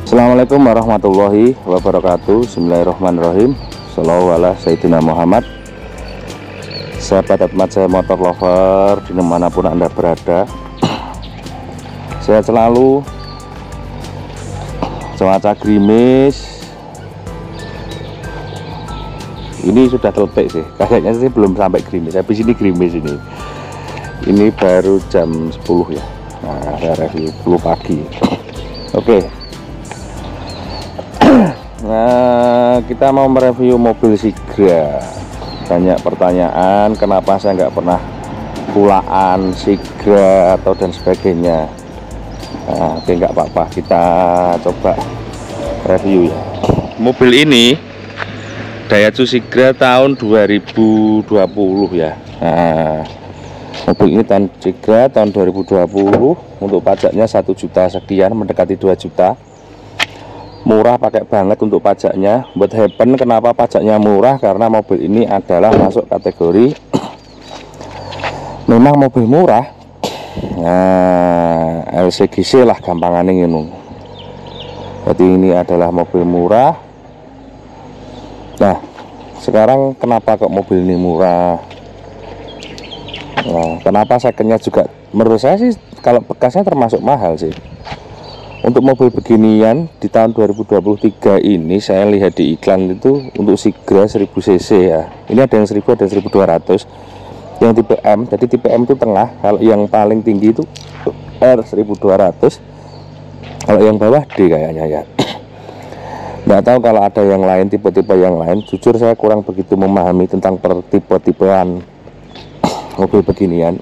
Assalamualaikum warahmatullahi wabarakatuh. Bismillahirrahmanirrahim. Shallallahu ala Sayyidina Muhammad. Sahabat saya motor lover dimanapun Anda berada, sehat selalu. Cuaca gerimis. Ini sudah telepek sih, kayaknya sih belum sampai gerimis. Habis ini gerimis ini. Ini baru jam 10 ya. Nah, saya review 10 pagi. Oke. Nah, kita mau mereview mobil Sigra. Banyak pertanyaan, kenapa saya nggak pernah pulaan Sigra atau dan sebagainya. Nah, oke, nggak apa-apa, kita coba review ya. Mobil ini Daihatsu Sigra tahun 2020 ya. Nah, mobil ini tahun Sigra tahun 2020. Untuk pajaknya 1 juta sekian, mendekati 2 juta. Murah pakai banget untuk pajaknya. Buat Happen, kenapa pajaknya murah? Karena mobil ini adalah masuk kategori memang mobil murah. Nah, LCGC lah gampangannya ini. Jadi ini adalah mobil murah. Nah, sekarang kenapa kok mobil ini murah? Nah, kenapa secondnya juga menurut saya sih kalau bekasnya termasuk mahal sih. Untuk mobil beginian di tahun 2023 ini saya lihat di iklan itu untuk Sigra 1000 cc ya. Ini ada yang 1000, ada yang 1200. Yang tipe M, jadi tipe M itu tengah. Kalau yang paling tinggi itu R 1200. Kalau yang bawah D kayaknya ya. Nggak tahu kalau ada yang lain, tipe-tipe yang lain. Jujur saya kurang begitu memahami tentang tipe-tipean mobil beginian.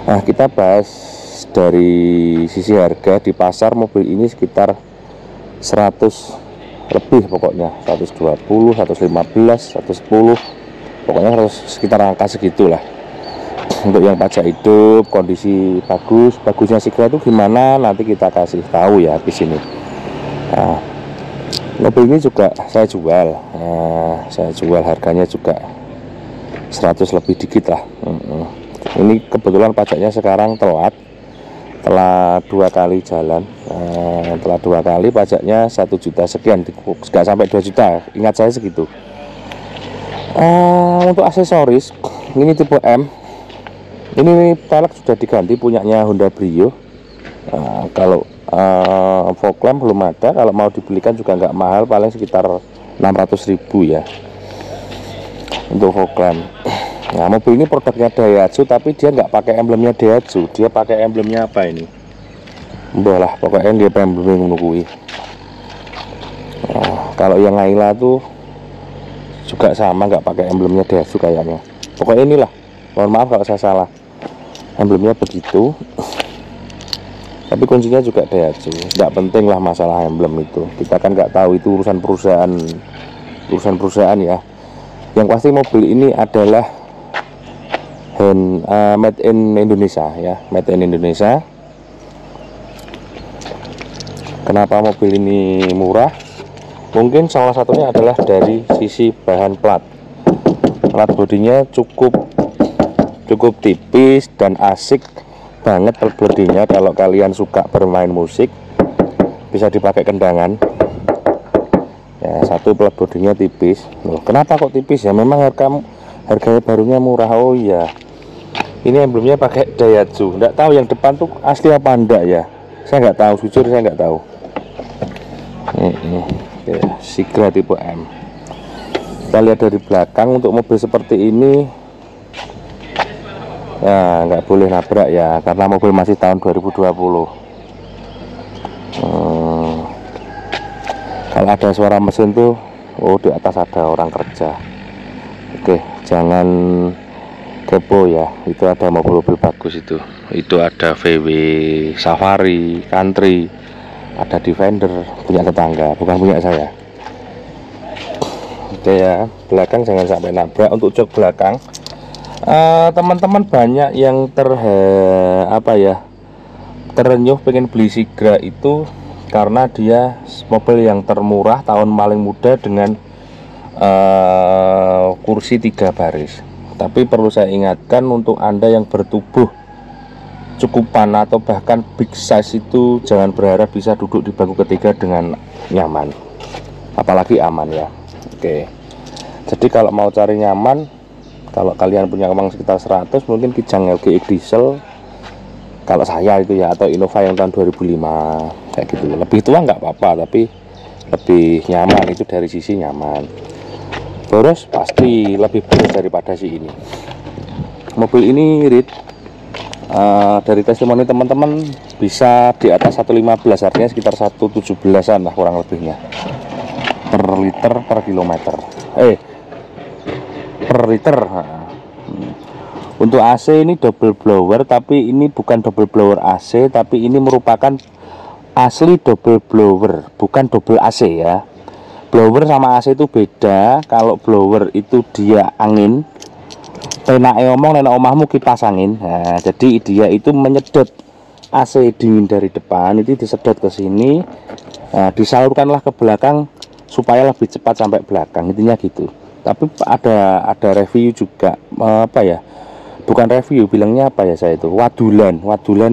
Nah, kita bahas dari sisi harga. Di pasar mobil ini sekitar 100 lebih pokoknya, 120, 115, 110, pokoknya harus sekitar angka segitulah. Untuk yang pajak hidup, kondisi bagusnya Sigra itu gimana, nanti kita kasih tahu ya di sini. Nah, mobil ini juga saya jual. Nah, saya jual harganya juga 100 lebih dikit lah. Ini kebetulan pajaknya sekarang telat 2 kali jalan. Telah 2 kali pajaknya 1 juta sekian, nggak sampai 2 juta, ingat saya segitu. Untuk aksesoris ini tipe M, ini velg sudah diganti punyanya Honda Brio. Kalau fog lamp belum ada, kalau mau dibelikan juga nggak mahal, paling sekitar 600.000 ya untuk fog lamp. Nah, mobil ini produknya Daihatsu, tapi dia nggak pakai emblemnya Daihatsu, dia pakai emblemnya apa ini? Udah lah, pokoknya dia emblemnya menunggui. Nah, kalau yang Ayla tuh juga sama, nggak pakai emblemnya Daihatsu kayaknya. Pokoknya inilah, mohon maaf kalau saya salah, emblemnya begitu. Tapi kuncinya juga Daihatsu. Nggak penting lah masalah emblem itu, kita kan nggak tahu, itu urusan perusahaan ya. Yang pasti mobil ini adalah made in Indonesia ya, made in Indonesia. Kenapa mobil ini murah? Mungkin salah satunya adalah dari sisi bahan plat bodinya cukup tipis dan asik banget plat bodinya. Kalau kalian suka bermain musik, bisa dipakai kendangan ya. Satu, plat bodinya tipis. Loh, kenapa kok tipis ya? Memang harganya barunya murah. Oh iya, ini emblemnya pakai Daihatsu. Nggak tahu yang depan tuh asli apa enggak ya, saya nggak tahu, jujur saya nggak tahu. Oke, Sigra tipe M. Kita lihat dari belakang. Untuk mobil seperti ini ya nggak boleh nabrak ya, karena mobil masih tahun 2020. Kalau ada suara mesin tuh, oh di atas ada orang kerja. Oke, jangan kepo ya, itu ada mobil-mobil bagus itu ada VW Safari, Country, ada Defender, punya tetangga, bukan punya saya. Oke ya, belakang jangan sampai nabrak. Untuk jok belakang, teman-teman banyak yang terenyuh pengen beli Sigra itu karena dia mobil yang termurah, tahun paling muda, dengan kursi 3 baris. Tapi perlu saya ingatkan, untuk Anda yang bertubuh cukupan atau bahkan big size itu jangan berharap bisa duduk di bangku ketiga dengan nyaman, apalagi aman ya. Oke, jadi kalau mau cari nyaman, kalau kalian punya uang sekitar 100, mungkin Kijang LGX diesel kalau saya itu ya, atau Innova yang tahun 2005 kayak gitu. Lebih tua nggak apa-apa, tapi lebih nyaman itu dari sisi nyaman. Boros pasti lebih boros daripada si ini. Mobil ini irit, dari testimoni teman-teman bisa di atas 115, artinya sekitar 117an lah kurang lebihnya per liter per kilometer, per liter. Untuk AC ini double blower, tapi ini bukan double blower AC, tapi ini merupakan asli double blower, bukan double AC ya. Blower sama AC itu beda. Kalau blower itu dia angin, penake omong nenek omahmu kipas angin. Nah, jadi dia itu menyedot AC dingin dari depan, itu disedot ke sini, disalurkanlah ke belakang supaya lebih cepat sampai belakang, intinya gitu. Tapi ada review juga, apa ya, bukan review, bilangnya apa ya saya itu, wadulan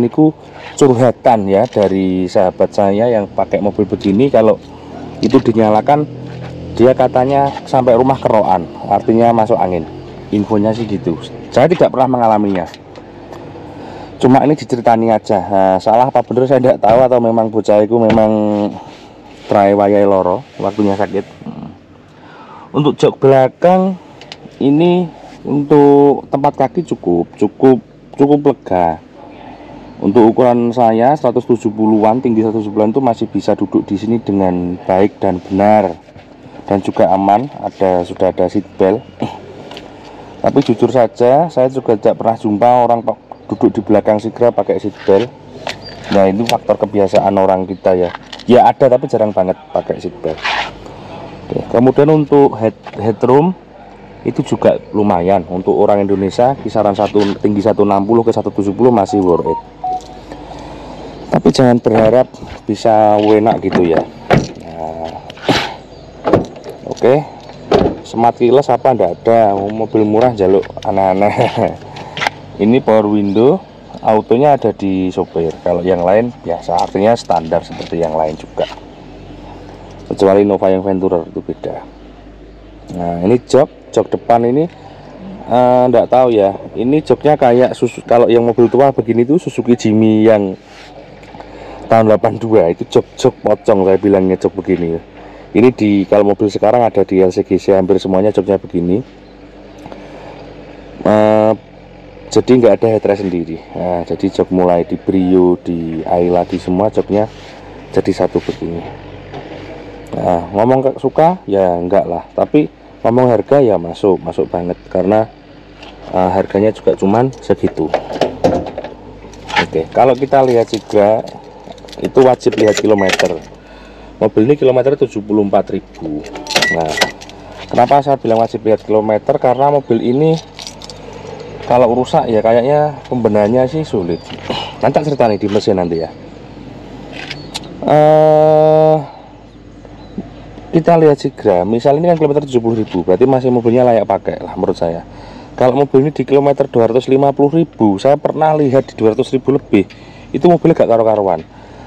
itu curhatan ya dari sahabat saya yang pakai mobil begini. Kalau itu dinyalakan, dia katanya sampai rumah keroan, artinya masuk angin. Infonya sih gitu, saya tidak pernah mengalaminya, cuma ini diceritani aja. Salah apa bener saya tidak tahu, atau memang bocah itu memang try wayai loro, waktunya sakit. Untuk jok belakang ini, untuk tempat kaki cukup lega. Untuk ukuran saya 170-an, tinggi 170-an itu masih bisa duduk di sini dengan baik dan benar, dan juga aman. Sudah ada seat belt. Tapi jujur saja, saya juga tidak pernah jumpa orang duduk di belakang Sigra pakai seat belt. Nah, itu faktor kebiasaan orang kita ya. Ya ada, tapi jarang banget pakai seat belt. Oke, kemudian untuk headroom itu juga lumayan. Untuk orang Indonesia kisaran tinggi 160 ke 170 masih worth it. Tapi jangan berharap bisa enak gitu ya. Nah, oke. Smart keyless apa ndak ada, mobil murah jaluk aneh-aneh. Ini power window, autonya ada di sopir. Kalau yang lain biasa, artinya standar seperti yang lain juga, kecuali Nova yang Venturer itu beda. Nah, ini jok depan ini ndak tahu ya, ini joknya kayak kalau yang mobil tua begini tuh Suzuki Jimmy yang tahun 82 itu jok pocong, saya bilangnya jok begini ya. Ini kalau mobil sekarang ada di LCGC hampir semuanya joknya begini. Jadi nggak ada headrest sendiri. Nah, jadi jok mulai di Brio, di Ayla, di semua joknya jadi satu begini. Nah, ngomong suka ya enggak lah, tapi ngomong harga ya masuk banget, karena harganya juga cuman segitu. Oke, kalau kita lihat juga itu wajib lihat kilometer. Mobil ini kilometer 74.000. Nah, kenapa saya bilang wajib lihat kilometer? Karena mobil ini kalau rusak ya kayaknya pembenahannya sih sulit. Nanti cerita nih di mesin nanti ya. Kita lihat Sigra, misal ini kan kilometer 70.000, berarti masih mobilnya layak pakai lah menurut saya. Kalau mobil ini di kilometer 250.000, saya pernah lihat di 200.000 lebih, itu mobilnya gak karu-karuan.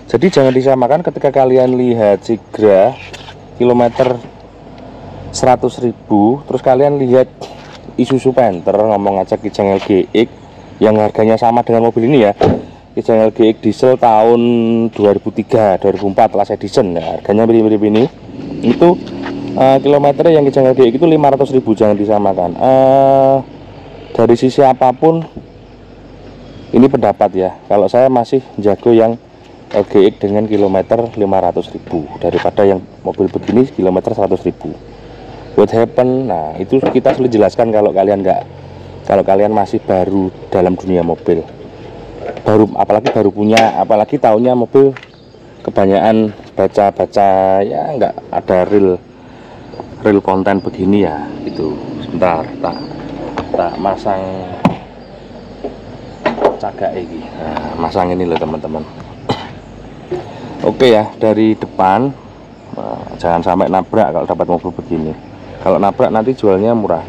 Jadi jangan disamakan ketika kalian lihat Sigra kilometer 100.000, terus kalian lihat Isuzu Panther, ngomong aja Kijang LGX yang harganya sama dengan mobil ini ya. Kijang LGX diesel tahun 2003, 2004 Last Edition ya, harganya mirip-mirip ini. Itu kilometer yang Kijang LGX itu 500.000, jangan disamakan. Dari sisi apapun ini pendapat ya, kalau saya masih jago yang LGX dengan kilometer 500.000 daripada yang mobil begini kilometer 100.000. What happen? Nah, itu kita sulit jelaskan kalau kalian masih baru dalam dunia mobil. Apalagi baru punya, apalagi tahunya mobil kebanyakan baca ya, nggak ada real konten begini ya. Itu sebentar tak masang cagak ini. Nah, masang ini loh teman-teman. Oke ya, dari depan jangan sampai nabrak kalau dapat mobil begini. Kalau nabrak nanti jualnya murah.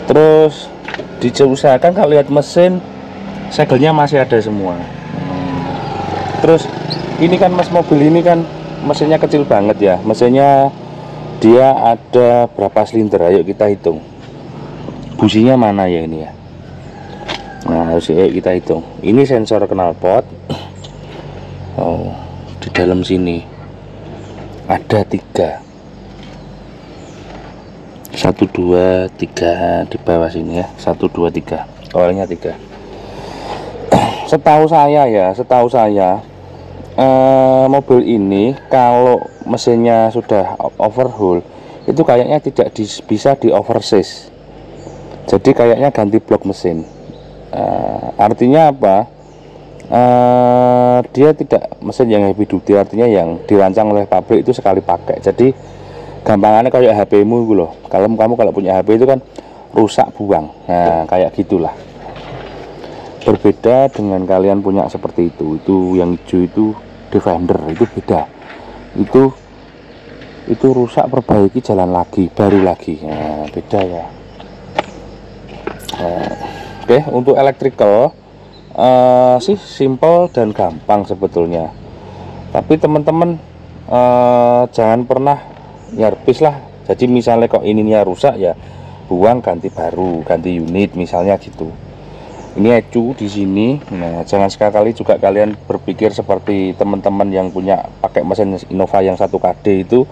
Terus diusahakan kalau lihat mesin segelnya masih ada semua. Terus ini kan mas, mobil ini kan mesinnya kecil banget ya, mesinnya dia ada berapa silinder, ayo kita hitung. Businya mana ya ini ya, nah harus kita hitung. Ini sensor knalpot. Oh, di dalam sini ada 3, 1 2 3 di bawah sini ya, 1 2 3, awalnya 3. Setahu saya mobil ini kalau mesinnya sudah overhaul itu kayaknya tidak bisa di overseas, jadi kayaknya ganti blok mesin. Artinya apa? Dia tidak mesin yang heavy duty, artinya yang dirancang oleh pabrik itu sekali pakai. Jadi gampangannya kayak HP-mu gitu loh, kamu kalau punya HP itu kan rusak buang, nah kayak gitulah. Berbeda dengan kalian punya seperti itu yang hijau itu Defender, itu beda. Itu rusak, perbaiki, jalan lagi, baru lagi. Nah, beda ya. Oke, untuk electrical sih simple dan gampang sebetulnya. Tapi teman-teman jangan pernah nyerpis lah. Jadi misalnya kok ininya rusak ya buang, ganti baru, ganti unit misalnya gitu. Ini ecu di sini. Nah, jangan sekali-kali juga kalian berpikir seperti teman-teman yang punya pakai mesin Innova yang 1KD itu,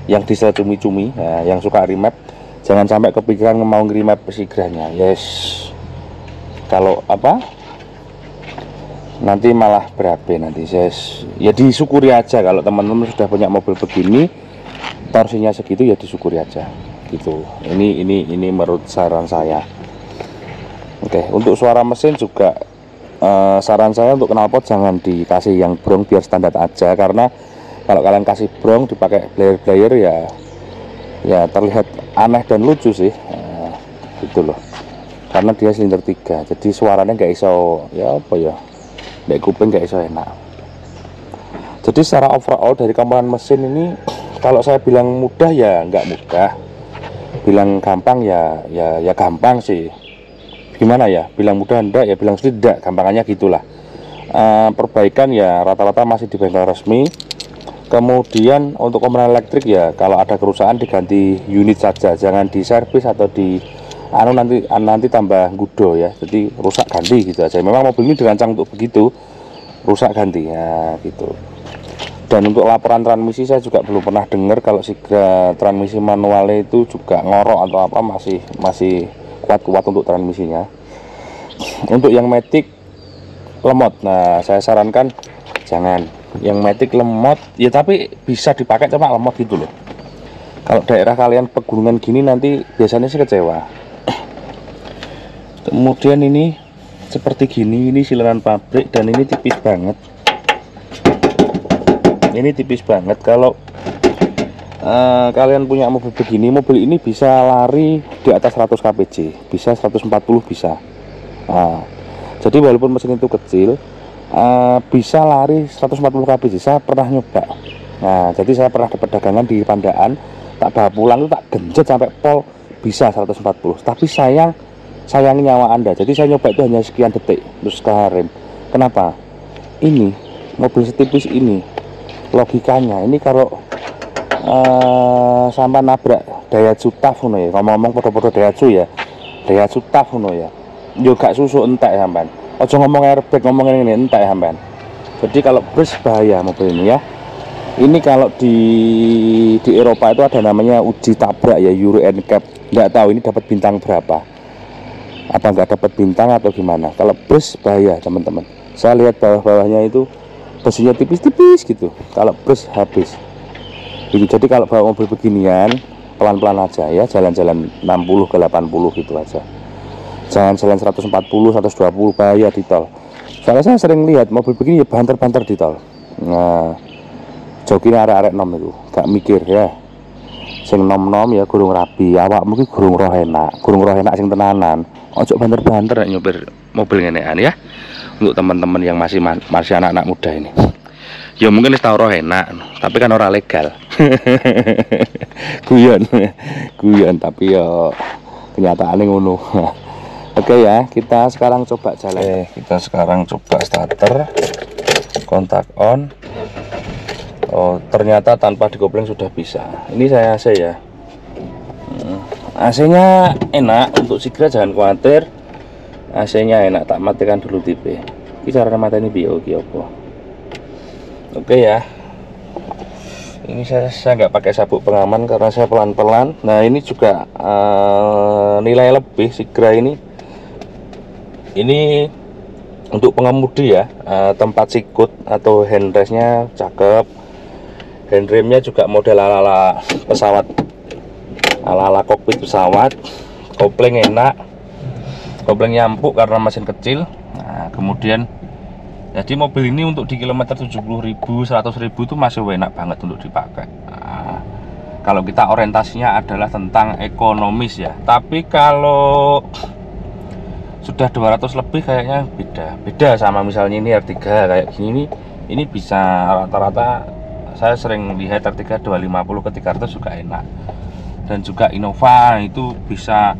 yang diesel cumi-cumi, nah, yang suka remap. Jangan sampai kepikiran mau nge-remap Sigranya. Yes. Kalau apa? Nanti malah berabe nanti. Yes. Ya disyukuri aja kalau teman-teman sudah punya mobil begini, torsinya segitu ya disyukuri aja. Gitu. Ini menurut saran saya. Oke, untuk suara mesin juga saran saya untuk knalpot jangan dikasih yang brong, biar standar aja, karena kalau kalian kasih brong dipakai blayer ya terlihat aneh dan lucu sih, gitu loh, karena dia silinder 3, jadi suaranya nggak iso ya apa ya, nggak kuping nggak iso enak. Jadi secara overall dari komponen mesin ini, kalau saya bilang mudah ya nggak mudah, bilang gampang ya gampang sih. Gimana ya, bilang mudah enggak ya bilang sulit enggak, gampangannya gitulah. Perbaikan ya rata-rata masih di bengkel resmi. Kemudian untuk komponen elektrik ya kalau ada kerusakan diganti unit saja, jangan di servis atau di nanti tambah gudo ya. Jadi rusak ganti gitu aja. Memang mobil ini dirancang untuk begitu, rusak ganti ya gitu. Dan untuk laporan transmisi saya juga belum pernah dengar kalau Sigra transmisi manualnya itu juga ngorok atau apa, masih kuat-kuat untuk transmisinya. Untuk yang matic lemot, nah saya sarankan jangan. Yang matic lemot ya, tapi bisa dipakai cuma lemot gitu loh. Kalau daerah kalian pegunungan gini nanti biasanya sih kecewa. Kemudian ini seperti gini, ini sileran pabrik dan ini tipis banget. Ini tipis banget. Kalau kalian punya mobil begini, mobil ini bisa lari di atas 100 kpj, bisa 140 bisa. Nah, jadi walaupun mesin itu kecil, bisa lari 140 kpj. Saya pernah nyoba. Nah, jadi saya pernah dapat dagangan di Pandaan, tak bawa pulang itu tak genjot sampai pol bisa 140. Tapi sayang nyawa Anda. Jadi saya nyoba itu hanya sekian detik terus keharim. Kenapa? Ini mobil setipis ini, logikanya ini kalau sampai nabrak Daihatsu TAF ya, ngomong-ngomong podo-podo Daihatsu ya, Daihatsu TAF ya, yo gak susu entek sampean. Ojo ngomong airbag, ngomongin ini entek sampean. Jadi kalau bus bahaya mobil ini ya. Ini kalau di Eropa itu ada namanya uji tabrak ya, Euro NCAP. Nggak tahu ini dapat bintang berapa, apa nggak dapat bintang atau gimana. Kalau bus bahaya teman-teman. Saya lihat bawah-bawahnya itu besinya tipis-tipis gitu. Kalau bus habis. Jadi kalau bawa mobil beginian pelan-pelan aja ya, jalan-jalan 60 ke 80 gitu aja. Jangan jalan 140, 120 bahaya di tol. Soalnya saya sering lihat mobil begini ya banter-banter di tol. Nah, jokinya arek-arek nom itu gak mikir ya. Sing nom-nom ya gurung rabi, awak mungkin gurung roh enak sing tenanan. Ojo banter-banter nek nyopir mobil ngenean ya. Untuk teman-teman yang masih anak-anak muda ini. Ya mungkin wis tau roh enak, tapi kan ora legal. guyon tapi ya kenyataannya ngono. Oke ya, kita sekarang coba jalan. Kita sekarang coba starter, kontak on. Oh, ternyata tanpa dikopling sudah bisa. Ini saya AC ya. AC-nya enak, untuk Sigra jangan khawatir. AC-nya enak, tak matikan dulu TV. Ini cara mata ini bio apa? Oke ya. Ini saya nggak pakai sabuk pengaman karena saya pelan-pelan. Nah ini juga nilai lebih Sigra ini. Ini untuk pengemudi ya, tempat sikut atau handrestnya cakep, handremnya juga model ala-ala pesawat, ala-ala kokpit pesawat, kopling enak, koplingnya empuk karena mesin kecil. Nah, kemudian jadi mobil ini untuk di kilometer 70.000, 100.000 itu masih enak banget untuk dipakai. Nah, kalau kita orientasinya adalah tentang ekonomis ya, tapi kalau sudah 200 lebih kayaknya beda sama misalnya ini R3 kayak gini, ini bisa rata-rata saya sering lihat R3 250 ke 300 juga enak. Dan juga Innova itu bisa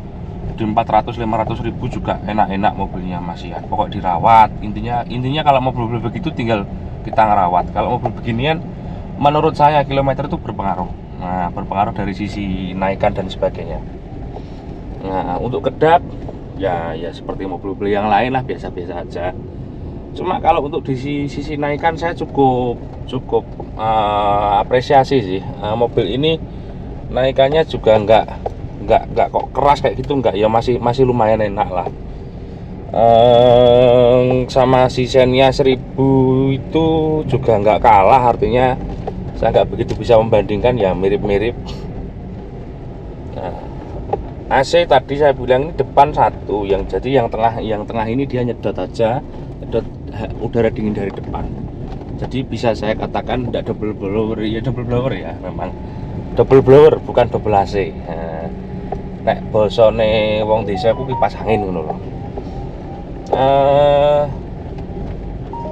di 400-500 ribu juga enak-enak mobilnya masih ya. Pokok dirawat, intinya kalau mobil begitu tinggal kita ngerawat. Kalau mobil beginian menurut saya kilometer itu berpengaruh. Nah, berpengaruh dari sisi naikan dan sebagainya. Nah, untuk kedap ya seperti mobil-mobil yang lain lah, biasa-biasa aja. Cuma kalau untuk di sisi naikan saya cukup apresiasi sih. Mobil ini naikannya juga nggak kok keras kayak gitu, nggak ya, masih lumayan enak lah. Sama si Xenia 1000 itu juga nggak kalah, artinya saya nggak begitu bisa membandingkan ya, mirip-mirip. AC tadi saya bilang ini depan satu, jadi yang tengah ini dia nyedot aja, nyedot udara dingin dari depan. Jadi bisa saya katakan tidak double blower ya, memang double blower bukan double AC. Nek bosone wong desa ku kipas angin ngono lho.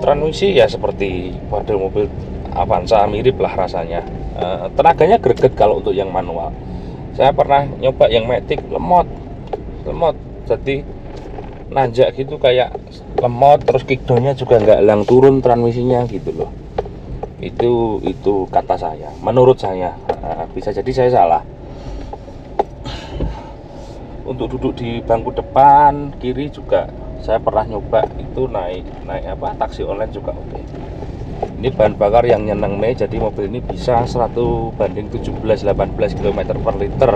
Transmisi ya seperti model mobil Avanza, mirip lah rasanya. Tenaganya greget kalau untuk yang manual. Saya pernah nyoba yang matic, lemot, jadi nanjak gitu kayak lemot, terus kickdownnya juga nggak elang turun transmisinya gitu loh. Itu kata saya, menurut saya. Bisa jadi saya salah. Untuk duduk di bangku depan kiri juga saya pernah nyoba, itu naik taksi online juga oke. Ini bahan bakar yang nyeneng nih, jadi mobil ini bisa 100/17-18 km per liter.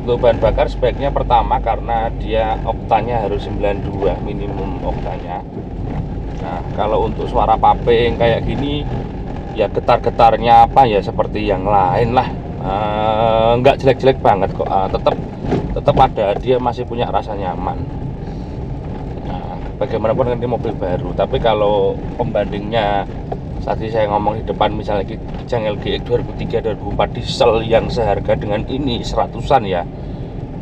Untuk bahan bakar speknya pertama karena dia oktanya harus 92 minimum oktanya. Nah kalau untuk suara paping kayak gini ya getar-getarnya apa ya seperti yang lain lah, nggak jelek-jelek banget kok, tetap ada, dia masih punya rasa nyaman. Bagaimanapun kan ini mobil baru, tapi kalau pembandingnya tadi saya ngomong di depan, misalnya Kijang LGX 2003-2004 diesel yang seharga dengan ini 100-an ya,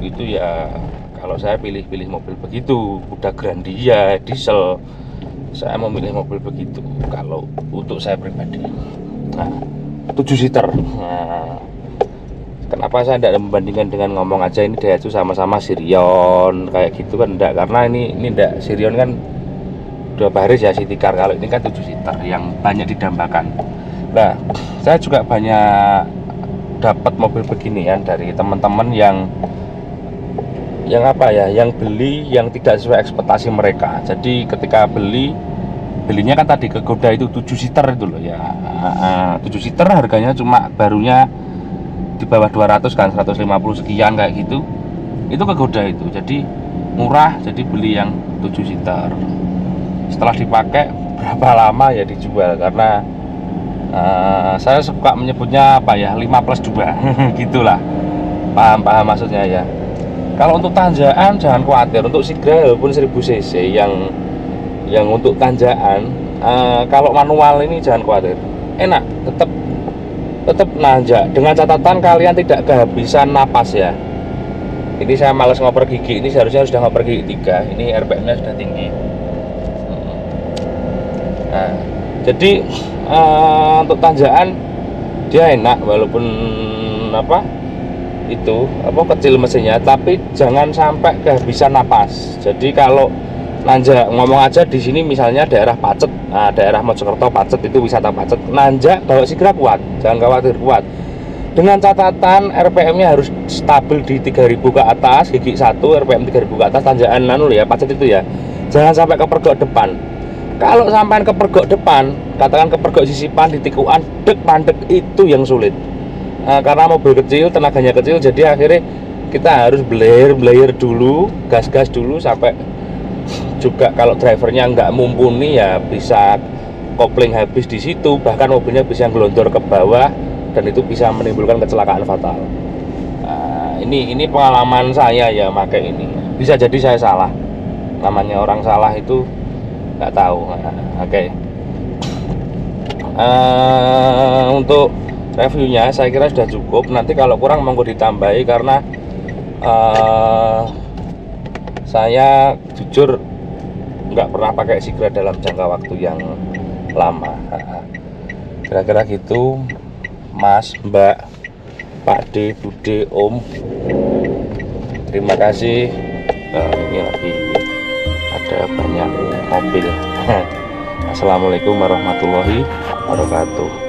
itu ya kalau saya pilih mobil begitu. Udah Grandia diesel, saya memilih mobil begitu kalau untuk saya pribadi. Nah 7 seater. Nah, kenapa saya tidak membandingkan dengan ngomong aja ini Daihatsu sama-sama Sirion kayak gitu kan, enggak, karena ini enggak, Sirion kan 2 baris ya city car, kalau ini kan 7 seater yang banyak didambakan. Nah saya juga banyak dapat mobil beginian dari teman-teman yang beli yang tidak sesuai ekspektasi mereka. Jadi ketika belinya kan tadi kegoda itu 7 seater itu loh ya. 7 seater harganya cuma barunya di bawah 200 kan, 150 sekian kayak gitu. Itu kegoda itu, jadi murah, jadi beli yang 7 seater. Setelah dipakai berapa lama ya dijual, karena saya suka menyebutnya 5+2 gitulah, paham maksudnya ya. Kalau untuk tanjakan jangan khawatir, untuk Sigra walaupun 1000 cc yang untuk tanjakan, kalau manual ini jangan khawatir, enak, tetap nanjak, dengan catatan kalian tidak kehabisan napas ya. Ini saya males ngoper gigi, ini seharusnya sudah ngoper gigi 3, ini RPM nya sudah tinggi. Nah, jadi untuk tanjakan dia enak, walaupun itu kecil mesinnya, tapi jangan sampai kehabisan napas. Jadi kalau nanjak, ngomong aja di sini misalnya daerah Pacet, nah daerah Mojokerto Pacet itu wisata Pacet, nanjak bawa Sigra kuat, jangan khawatir, kuat. Dengan catatan RPM-nya harus stabil di 3000 ke atas, gigi 1 RPM 3000 ke atas, tanjakan ya Pacet itu ya. Jangan sampai kepergok depan. Kalau sampai kepergok depan, katakan kepergok sisipan di tikuan, dek mandek, itu yang sulit. Karena mobil kecil, tenaganya kecil, jadi akhirnya kita harus belayer dulu, gas dulu, sampai juga kalau drivernya nggak mumpuni ya bisa kopling habis di situ, bahkan mobilnya bisa gelondor ke bawah dan itu bisa menimbulkan kecelakaan fatal. Ini pengalaman saya ya pakai ini. Bisa jadi saya salah, namanya orang salah itu nggak tahu. Oke. Untuk reviewnya saya kira sudah cukup. Nanti kalau kurang monggo ditambahi, karena saya jujur nggak pernah pakai Sigra dalam jangka waktu yang lama. Kira-kira gitu, Mas, Mbak, Pak D, Bude, Om. Terima kasih. Ini lagi ada banyak mobil. Assalamualaikum warahmatullahi wabarakatuh.